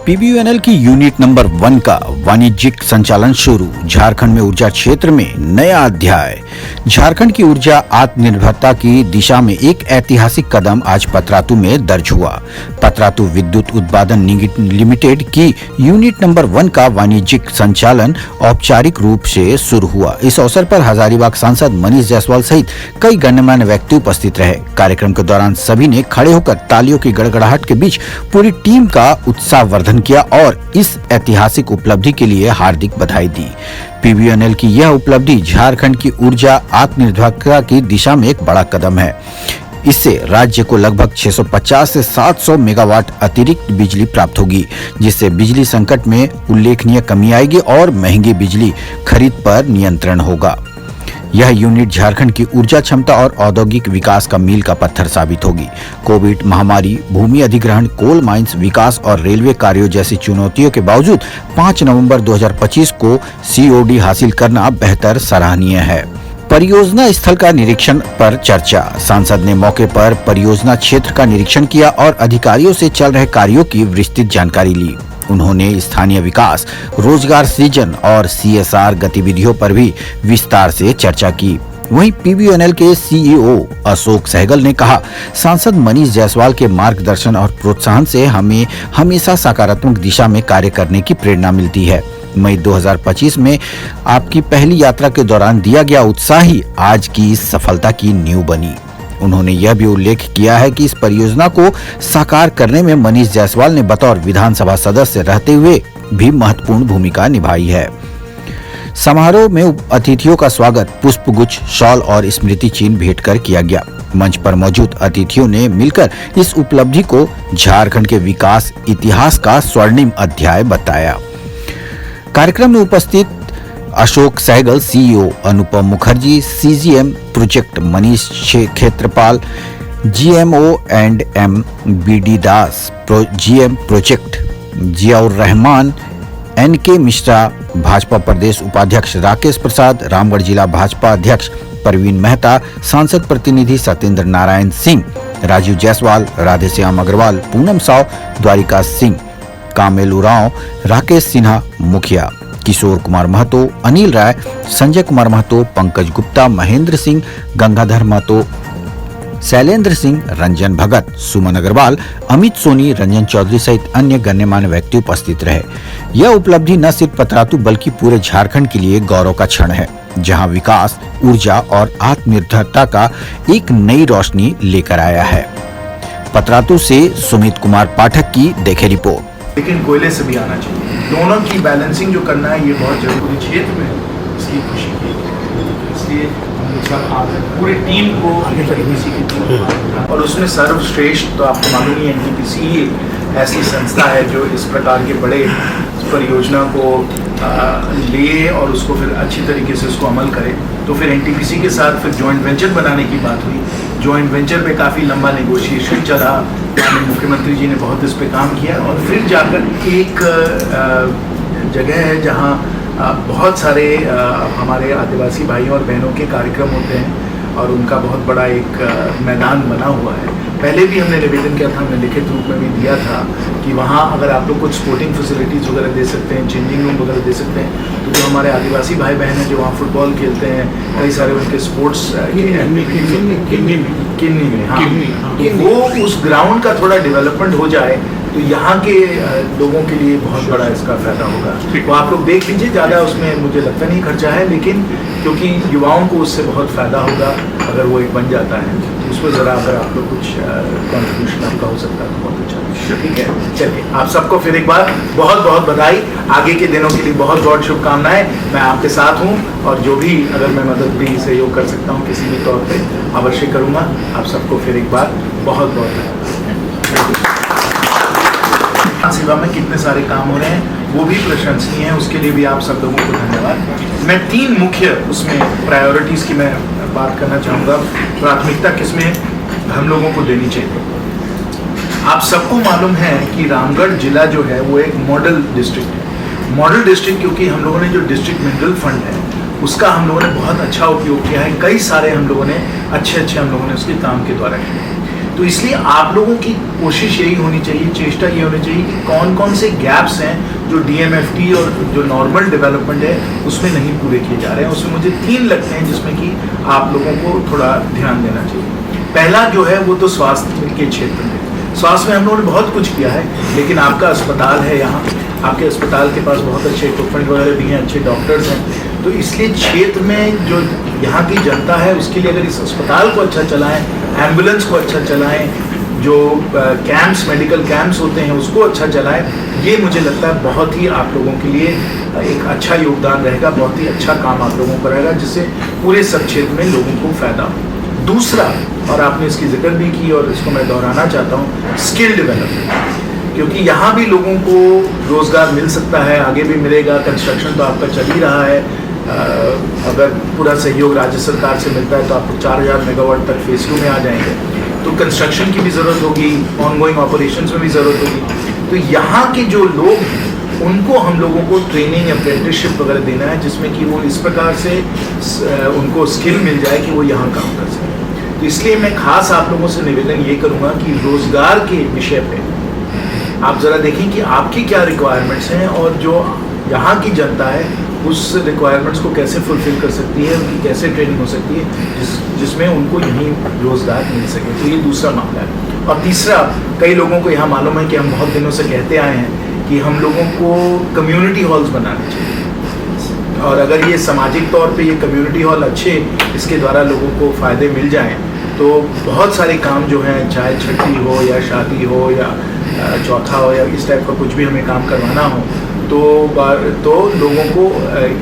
पीबीयूएनएल की unit number 1 का वाणिज्यिक संचालन शुरू। झारखंड में ऊर्जा क्षेत्र में नया अध्याय। झारखंड की ऊर्जा आत्मनिर्भरता की दिशा में एक ऐतिहासिक कदम आज पतरातू में दर्ज हुआ। पतरातू विद्युत उत्पादन लिमिटेड की यूनिट नंबर 1 का वाणिज्यिक संचालन औपचारिक रूप से शुरू हुआ। इस अवसर पर हजारीबाग सांसद मनीष जायसवाल सहित कई गणमान्य व्यक्ति उपस्थित रहे। कार्यक्रम के दौरान सभी ने खड़े होकर तालियों की गड़गड़ाहट के बीच पूरी टीम का उत्साहवर्धन किया और इस ऐतिहासिक उपलब्धि के लिए हार्दिक बधाई दी। पीबीयूएनएल की यह उपलब्धि झारखंड की ऊर्जा आत्मनिर्भरता की दिशा में एक बड़ा कदम है। इससे राज्य को लगभग 650 से 700 मेगावाट अतिरिक्त बिजली प्राप्त होगी, जिससे बिजली संकट में उल्लेखनीय कमी आएगी और महंगी बिजली खरीद पर नियंत्रण होगा। यह यूनिट झारखंड की ऊर्जा क्षमता और औद्योगिक विकास का मील का पत्थर साबित होगी। कोविड महामारी, भूमि अधिग्रहण, कोल माइंस विकास और रेलवे कार्यों जैसी चुनौतियों के बावजूद 5 नवंबर 2025 को सीओडी हासिल करना बेहतर सराहनीय है। परियोजना स्थल का निरीक्षण पर चर्चा। सांसद ने मौके पर परियोजना क्षेत्र का निरीक्षण किया और अधिकारियों से चल रहे कार्यों की विस्तृत जानकारी ली। उन्होंने स्थानीय विकास, रोजगार सृजन और सीएसआर गतिविधियों पर भी विस्तार से चर्चा की। वहीं पीबीयूएनएल के सीईओ अशोक सहगल ने कहा, सांसद मनीष जायसवाल के मार्गदर्शन और प्रोत्साहन से हमें हमेशा सकारात्मक दिशा में कार्य करने की प्रेरणा मिलती है। मई 2025 में आपकी पहली यात्रा के दौरान दिया गया उत्साह ही आज की सफलता की नींव बनी। उन्होंने यह भी उल्लेख किया है कि इस परियोजना को साकार करने में मनीष जायसवाल ने बतौर विधानसभा सदस्य रहते हुए भी महत्वपूर्ण भूमिका निभाई है। समारोह में अतिथियों का स्वागत पुष्पगुच्छ, शॉल और स्मृति चिन्ह भेंट कर किया गया। मंच पर मौजूद अतिथियों ने मिलकर इस उपलब्धि को झारखंड के विकास इतिहास का स्वर्णिम अध्याय बताया। कार्यक्रम में उपस्थित Ashok Sahgal CEO, Anupam Mukherjee CGM project, Manish Kshetrapal GMO and M, BD Das GM project, Ziaur Rahman, NK Mishra Bhajpa प्रदेश उपाध्यक्ष, राकेश प्रसाद रामगढ़ जिला भाजपा अध्यक्ष, परवीन मेहता सांसद प्रतिनिधि, सत्येंद्र नारायण सिंह, राजीव जायसवाल, राधेश्याम अग्रवाल, पूनम साव, द्वारिका सिंह, कामेल उरांव, राकेश सिन्हा मुखिया, किशोर कुमार महतो, अनिल राय, संजय कुमार महतो, पंकज गुप्ता, महेंद्र सिंह, गंगाधर महतो, शैलेंद्र सिंह, रंजन भगत, सुमन अग्रवाल, अमित सोनी, रंजन चौधरी सहित अन्य गण्यमान्य व्यक्ति उपस्थित रहे। यह उपलब्धि न सिर्फ पतरातू बल्कि पूरे झारखंड के लिए गौरव का क्षण है, जहां विकास, ऊर्जा और आत्मनिर्भरता का एक नई रोशनी लेकर आया है। पतरातू से सुमित कुमार पाठक की देखे रिपोर्ट। लेकिन कोयले से भी आना चाहिए। दोनों की बैलेंसिंग जो करना है ये बहुत जरूरी क्षेत्र में इसकी खुशी की, इसलिए हम लोग सब पूरी टीम को आगे एनटीपीसी की टीम और उसमें सर्वश्रेष्ठ तो आपको मालूम ही एनटीपीसी ऐसी संस्था है जो इस प्रकार के बड़े परियोजना को ले और उसको फिर अच्छी तरीके से उसको अमल करे। तो फिर एनटीपीसी के साथ फिर जॉइंट वेंचर बनाने की बात हुई। जॉइंट वेंचर पे काफ़ी लंबा नेगोशिएशन चला, मुख्यमंत्री जी ने बहुत इस पे काम किया और फिर जाकर एक जगह है जहाँ बहुत सारे हमारे आदिवासी भाइयों और बहनों के कार्यक्रम होते हैं और उनका बहुत बड़ा एक मैदान बना हुआ है। पहले भी हमने निवेदन किया था, हमने लिखित रूप में भी दिया था कि वहाँ अगर आप लोग कुछ स्पोर्टिंग फैसिलिटीज़ वगैरह दे सकते हैं, चेंजिंग रूम वगैरह दे सकते हैं, तो जो हमारे आदिवासी भाई बहन हैं जो वहाँ फुटबॉल खेलते हैं, कई सारे उनके स्पोर्ट्स किन्नी में, हाँ, वो उस ग्राउंड का थोड़ा डेवलपमेंट हो जाए तो यहाँ के लोगों के लिए बहुत बड़ा इसका फायदा होगा। तो आप लोग देख लीजिए, ज़्यादा उसमें मुझे लगता नहीं खर्चा है, लेकिन क्योंकि युवाओं को उससे बहुत फ़ायदा होगा अगर वो एक बन जाता है, उसमें ज़रा अगर आप लोग कुछ कॉन्ट्रीब्यूशन आपका हो सकता है तो बहुत अच्छा। ठीक है, चलिए आप सबको फिर एक बार बहुत बहुत बधाई। आगे के दिनों के लिए बहुत बहुत शुभकामनाएं। मैं आपके साथ हूँ और जो भी अगर मैं मदद भी सहयोग कर सकता हूँ किसी भी तौर पर अवश्य करूँगा। आप सबको फिर एक बार बहुत बहुत धन्यवाद। सेवा में कितने सारे काम हो रहे हैं वो भी प्रशंसनीय है, उसके लिए भी आप सब लोगों को धन्यवाद। मैं 3 मुख्य उसमें प्रायोरिटीज़ की मैं बात करना चाहूँगा। प्राथमिकता किसमें हम लोगों को देनी चाहिए। आप सबको मालूम है कि रामगढ़ जिला जो है वो एक मॉडल डिस्ट्रिक्ट है। मॉडल डिस्ट्रिक्ट क्योंकि हम लोगों ने जो डिस्ट्रिक्ट मिनरल फंड है उसका हम लोगों ने बहुत अच्छा उपयोग किया है। कई सारे हम लोगों ने अच्छे हम लोगों ने उसके काम के द्वारा किए। तो इसलिए आप लोगों की कोशिश यही होनी चाहिए, चेष्टा ये होनी चाहिए कि कौन कौन से गैप्स हैं जो DMFT और जो नॉर्मल डेवलपमेंट है उसमें नहीं पूरे किए जा रहे हैं। उसमें मुझे 3 लगते हैं जिसमें कि आप लोगों को थोड़ा ध्यान देना चाहिए। पहला जो है वो तो स्वास्थ्य के क्षेत्र में, स्वास्थ्य में हम लोगों ने बहुत कुछ किया है, लेकिन आपका अस्पताल है यहाँ, आपके अस्पताल के पास बहुत अच्छे इक्विपमेंट वगैरह भी हैं, अच्छे डॉक्टर्स हैं, तो इसलिए क्षेत्र में जो यहाँ की जनता है उसके लिए अगर इस अस्पताल को अच्छा चलाएं, एम्बुलेंस को अच्छा चलाएं, जो कैंप्स, मेडिकल कैंप्स होते हैं उसको अच्छा चलाएं, ये मुझे लगता है बहुत ही आप लोगों के लिए एक अच्छा योगदान रहेगा, बहुत ही अच्छा काम आप लोगों को रहेगा, जिससे पूरे सब क्षेत्र में लोगों को फायदा हो। दूसरा, और आपने इसकी जिक्र भी की और इसको मैं दोहराना चाहता हूँ, स्किल डेवलपमेंट, क्योंकि यहाँ भी लोगों को रोज़गार मिल सकता है, आगे भी मिलेगा। कंस्ट्रक्शन तो आपका चल ही रहा है, अगर पूरा सहयोग राज्य सरकार से मिलता है तो आपको 4000 मेगावाट तक फेज 2 में आ जाएंगे, तो कंस्ट्रक्शन की भी ज़रूरत होगी, ऑनगोइंग ऑपरेशंस में भी ज़रूरत होगी। तो यहाँ के जो लोग हैं उनको हम लोगों को ट्रेनिंग, अप्रेंटिसशिप वगैरह देना है, जिसमें कि वो इस प्रकार से उनको स्किल मिल जाए कि वो यहाँ काम कर सकें। तो इसलिए मैं खास आप लोगों से निवेदन ये करूँगा कि रोज़गार के विषय पे आप ज़रा देखें कि आपकी क्या रिक्वायरमेंट्स हैं और जो यहाँ की जनता है उस रिक्वायरमेंट्स को कैसे फुलफिल कर सकती है, उनकी कैसे ट्रेनिंग हो सकती है जिसमें उनको यहीं रोज़गार मिल सके। तो ये दूसरा मामला है। और तीसरा, कई लोगों को यहाँ मालूम है कि हम बहुत दिनों से कहते आए हैं कि हम लोगों को कम्युनिटी हॉल्स बनाने चाहिए, और अगर ये सामाजिक तौर पे ये कम्युनिटी हॉल अच्छे, इसके द्वारा लोगों को फ़ायदे मिल जाएँ तो बहुत सारे काम जो हैं, चाहे छठी हो या शादी हो या चौथा हो या इस टाइप का कुछ भी हमें काम करवाना हो, तो लोगों को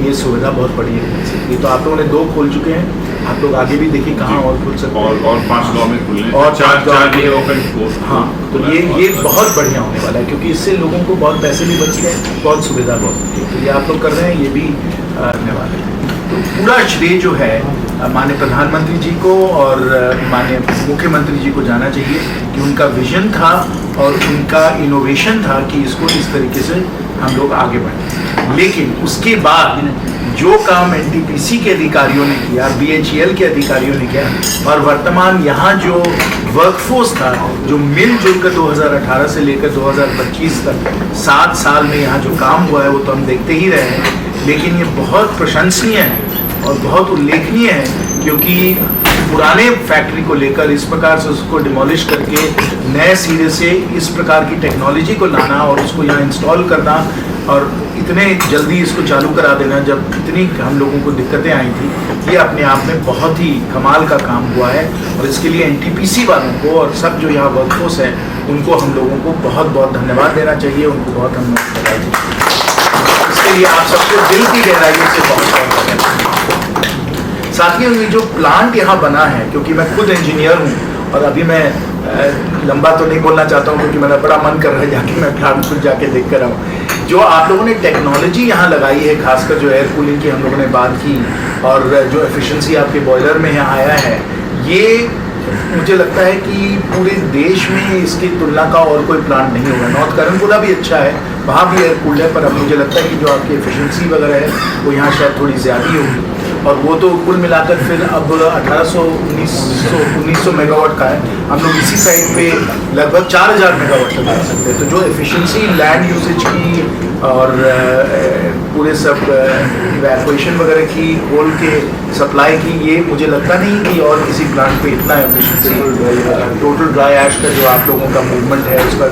ये सुविधा बहुत बड़ी मिल सकती है। तो आप लोगों ने 2 खोल चुके हैं, आप लोग आगे भी देखिए कहाँ और खोल सकते हैं, और 5 गाँव में खुलने, और 4 ओपन। हाँ, तो ये बहुत बढ़िया होने वाला है, क्योंकि इससे लोगों को बहुत पैसे भी बच रहे हैं, बहुत सुविधा बहुत होती है। तो ये आप लोग कर रहे हैं, ये भी धन्यवाद है। तो पूरा श्रेय जो है माननीय प्रधानमंत्री जी को और माननीय मुख्यमंत्री जी को जाना चाहिए कि उनका विजन था और उनका इनोवेशन था कि इसको इस तरीके से हम लोग आगे बढ़ें। लेकिन उसके बाद जो काम NTPC के अधिकारियों ने किया, BHEL के अधिकारियों ने किया, और वर्तमान यहाँ जो वर्कफोर्स था, जो मिलजुल कर 2018 से लेकर 2025 तक 7 साल में यहाँ जो काम हुआ है वो तो हम देखते ही रहे हैं, लेकिन ये बहुत प्रशंसनीय है और बहुत उल्लेखनीय है, क्योंकि पुराने फैक्ट्री को लेकर इस प्रकार से उसको डिमोलिश करके नए सिरे से इस प्रकार की टेक्नोलॉजी को लाना और उसको यहाँ इंस्टॉल करना और इतने जल्दी इसको चालू करा देना, जब इतनी हम लोगों को दिक्कतें आई थी, ये अपने आप में बहुत ही कमाल का काम हुआ है। और इसके लिए NTPC वालों को और सब जो यहाँ वर्कफोर्स है उनको हम लोगों को बहुत बहुत धन्यवाद देना चाहिए, उनको बहुत हम बधाई चाहिए। इसके लिए आप सबको दिल की गहराइयों से बहुत बहुत धन्यवाद। साथियों, ये जो प्लांट यहाँ बना है, क्योंकि मैं खुद इंजीनियर हूँ और अभी मैं लंबा तो नहीं बोलना चाहता हूँ क्योंकि मेरा बड़ा मन कर रहा है जाके मैं प्लांट खुद जाके देख कर आऊँ। जो आप लोगों ने टेक्नोलॉजी यहाँ लगाई है, खासकर जो एयर कूलिंग की हम लोगों ने बात की और जो एफिशिएंसी आपके बॉयलर में यहाँ आया है, ये मुझे लगता है कि पूरे देश में इसकी तुलना का और कोई प्लांट नहीं होगा। नॉर्थ करनपुरा भी अच्छा है, वहाँ भी एयर कूल्ड है, पर अब मुझे लगता है कि जो आपकी एफिशिएंसी वगैरह है वो यहाँ शायद थोड़ी ज़्यादा होगी, और वो तो कुल मिलाकर फिर अब 1900 मेगावाट का है। हम लोग इसी साइड पे लगभग 4000 मेगावाट तक आ सकते हैं। तो जो एफिशिएंसी लैंड यूसेज की और पूरे सब इवैक्यूएशन वगैरह की, कोल के सप्लाई की, ये मुझे लगता नहीं कि और किसी प्लांट पे इतना एफिशिएंसी। टोटल ड्राई ऐश का जो आप लोगों का मूवमेंट है, उसका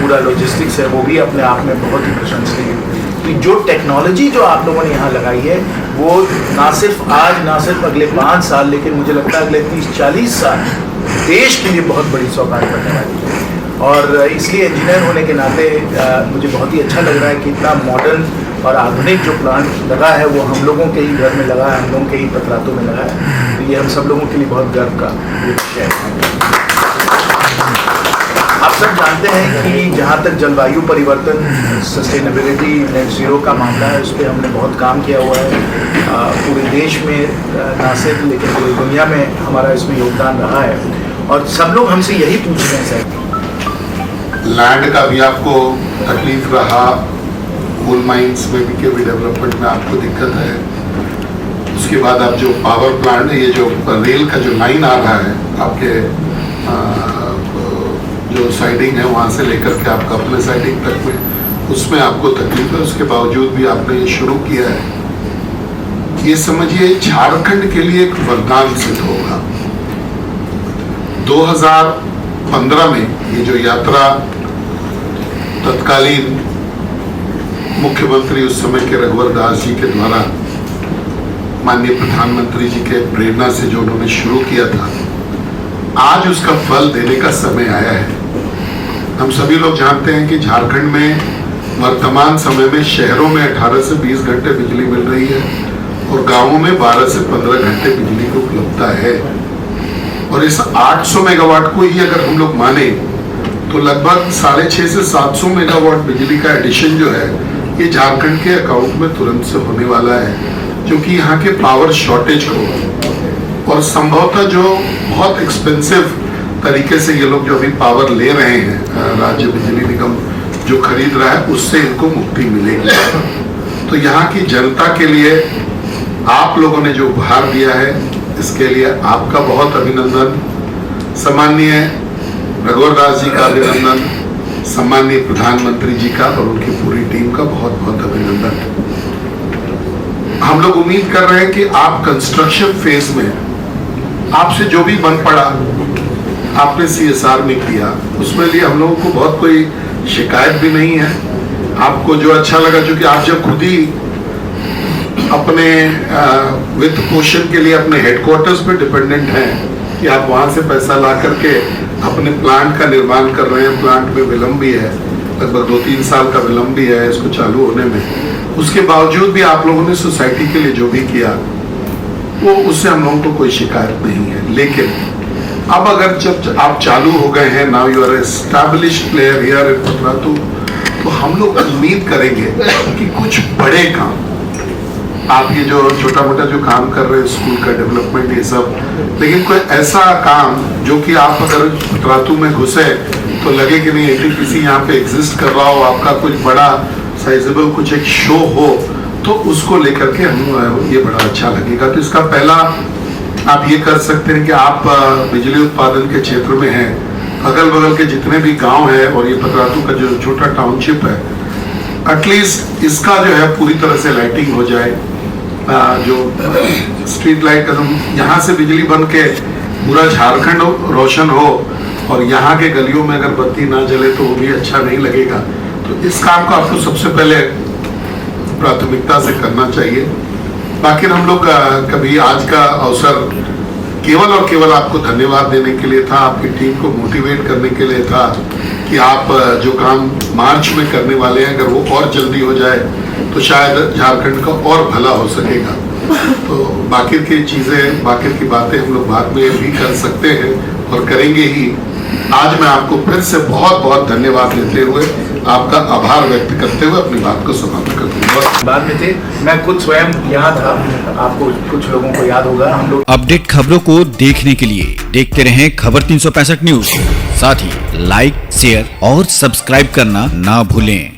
पूरा लॉजिस्टिक्स है, वो भी अपने आप में बहुत ही प्रशंसनीय है। कि जो टेक्नोलॉजी जो आप लोगों ने यहाँ लगाई है वो ना सिर्फ आज, ना सिर्फ अगले 5 साल, लेकिन मुझे लगता है अगले 30-40 साल देश के लिए बहुत बड़ी सौगात बनने वाली है। और इसलिए इंजीनियर होने के नाते मुझे बहुत ही अच्छा लग रहा है कि इतना मॉडर्न और आधुनिक जो प्लांट लगा है वो हम लोगों के ही घर में लगा है, हम लोगों के ही पतरातों में लगा है। तो ये हम सब लोगों के लिए बहुत गर्व का विषय है। आप सब जानते हैं कि जहाँ तक जलवायु परिवर्तन, सस्टेनेबिलिटी, नेट ज़ीरो का मामला है, उस पर हमने बहुत काम किया हुआ है पूरे देश में, ना सिर्फ लेकिन पूरी दुनिया में हमारा इसमें योगदान रहा है। और सब लोग हमसे यही पूछ रहे हैं सर, लैंड का भी आपको तकलीफ रहा, कोल माइंस में भी के डेवलपमेंट में आपको दिक्कत है, उसके बाद आप जो पावर प्लांट है, ये जो रेल का जो लाइन आ रहा है आपके जो साइडिंग है वहाँ से लेकर के आपका अपने साइडिंग तक में उसमें आपको तकलीफ है, उसके बावजूद भी आपने ये शुरू किया है। ये समझिए झारखंड के लिए एक वरदान सिद्ध होगा। 2015 में ये जो यात्रा तत्कालीन मुख्यमंत्री उस समय के रघुवर दास जी के द्वारा माननीय प्रधानमंत्री जी के प्रेरणा से जो उन्होंने शुरू किया था, आज उसका फल देने का समय आया है। हम सभी लोग जानते हैं कि झारखंड में वर्तमान समय में शहरों में 18 से 20 घंटे बिजली मिल रही है और गांवों में 12 से 15 घंटे बिजली की उपलब्धता है। और इस 800 मेगावाट को ही अगर हम लोग माने तो लगभग 650 से 700 मेगावाट बिजली का एडिशन जो है ये झारखंड के अकाउंट में तुरंत से होने वाला है, जो कि यहाँ के पावर शॉर्टेज को और संभवतः जो बहुत एक्सपेंसिव तरीके से ये लोग जो अभी पावर ले रहे हैं, राज्य बिजली निगम जो खरीद रहा है उससे इनको मुक्ति मिलेगी। तो यहाँ की जनता के लिए आप लोगों ने जो उपहार दिया है इसके लिए आपका बहुत अभिनंदन, सम्माननीय रघुवर दास जी का अभिनंदन, सम्माननीय प्रधानमंत्री जी का और उनकी पूरी टीम का बहुत बहुत अभिनंदन। हम लोग उम्मीद कर रहे हैं कि आप कंस्ट्रक्शन फेज में आपसे जो भी बन पड़ा आपने CSR में किया, उसमें लिए हम लोगों को बहुत कोई शिकायत भी नहीं है। आपको जो अच्छा लगा, क्योंकि आप जब खुद ही अपने वित्त पोषण के लिए अपने हेडक्वार्टर्स पे डिपेंडेंट हैं कि आप वहां से पैसा ला करके अपने प्लांट का निर्माण कर रहे हैं, प्लांट में विलंब भी है, लगभग 2-3 साल का विलंब भी है इसको चालू होने में, उसके बावजूद भी आप लोगों ने सोसाइटी के लिए जो भी किया वो उससे हम लोगों को कोई शिकायत नहीं है। लेकिन अब अगर जब आप चालू हो गए हैं, now you are established player here in Patratu, तो हम लोग उम्मीद करेंगे कि कुछ बड़े काम, आप ये जो छोटा मोटा जो काम कर रहे हैं स्कूल का डेवलपमेंट ये सब, लेकिन कोई ऐसा काम जो कि आप अगर पतरातू में घुसे तो लगे कि नहीं NTPC यहाँ पे एग्जिस्ट कर रहा हो, आपका कुछ बड़ा साइजेबल कुछ एक शो हो, तो उसको लेकर के हम ये बड़ा अच्छा लगेगा। तो इसका पहला आप ये कर सकते हैं कि आप बिजली उत्पादन के क्षेत्र में हैं, अगल बगल के जितने भी गांव है और ये पतरातू का जो छोटा टाउनशिप है, एटलीस्ट इसका जो है पूरी तरह से लाइटिंग हो जाए, जो स्ट्रीट लाइट का यहाँ से बिजली बन के पूरा झारखंड रोशन हो और यहाँ के गलियों में अगर बत्ती ना जले तो वो भी अच्छा नहीं लगेगा। तो इस काम को आपको सबसे पहले प्राथमिकता से करना चाहिए। बाकी हम लोग कभी आज का अवसर केवल और केवल आपको धन्यवाद देने के लिए था, आपकी टीम को मोटिवेट करने के लिए था कि आप जो काम मार्च में करने वाले हैं अगर वो और जल्दी हो जाए तो शायद झारखंड का और भला हो सकेगा। तो बाकी की चीज़ें, बाकी की बातें हम लोग बाद में भी कर सकते हैं और करेंगे ही। आज मैं आपको फिर से बहुत बहुत धन्यवाद देते हुए, आपका आभार व्यक्त करते हुए अपनी बात को समाप्त कर दूंगा। बाद में थे, मैं खुद स्वयं यहाँ था, आपको कुछ लोगों को याद होगा। हम लोग अपडेट खबरों को देखने के लिए देखते रहें खबर 365 न्यूज। साथ ही लाइक, शेयर और सब्सक्राइब करना ना भूलें।